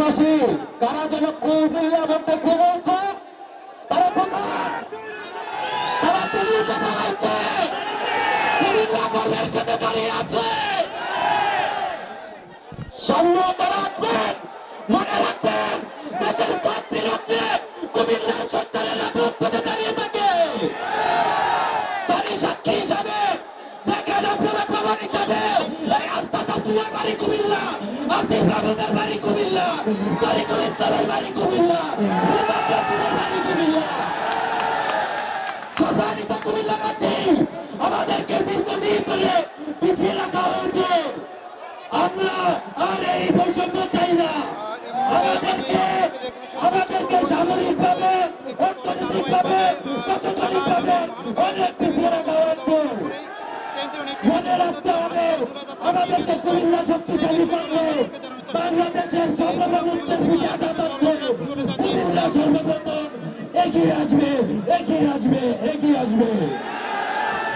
দেশবাসী কারা যেন কুমিল্লা বলতে কুমন্ত তারা কোথায়? তারা দিল্লিতে পালাইছে, কুমিল্লা বলের সাথে দাঁড়িয়ে আছে। সামনে তারা আসবেন, মনে রাখবেন দেশের কর্তৃ লক্ষ্যে কুমিল্লার সন্তানেরা বুক পেতে দাঁড়িয়ে থাকে। তারই সাক্ষী হিসাবে দেখেন আপনারা প্রমাণ হিসাবে এই আস্তাদ আব্দুলের বাড়ি কুমিল্লা, আতিফ রহমানের বাড়ি কুমিল্লা, তরিকুল ইসলামের বাড়ি কুমিল্লা, রিফাত রাশিদের বাড়ি কুমিল্লা। সম্মানিত কুমিল্লাবাসী, আমাদেরকে দীর্ঘদিন ধরে পিছিয়ে রাখা হয়েছে। আমরা আর এই বৈষম্য চাই না। আমাদেরকে সামরিকভাবে, অর্থনৈতিকভাবে, প্রশাসনিকভাবে অনেক পিছিয়ে রাখা হয়েছে। মনে রাখতে হবে, আমাদেরকে কুমিল্লা শক্তিশালী করবে, বাংলাদেশের সর্বভৌমত্বের দিকে আঘাত করবে। কুমিল্লা সর্বপ্রথম এগিয়ে আসবে, এগিয়ে আসবে, এগিয়ে আসবে।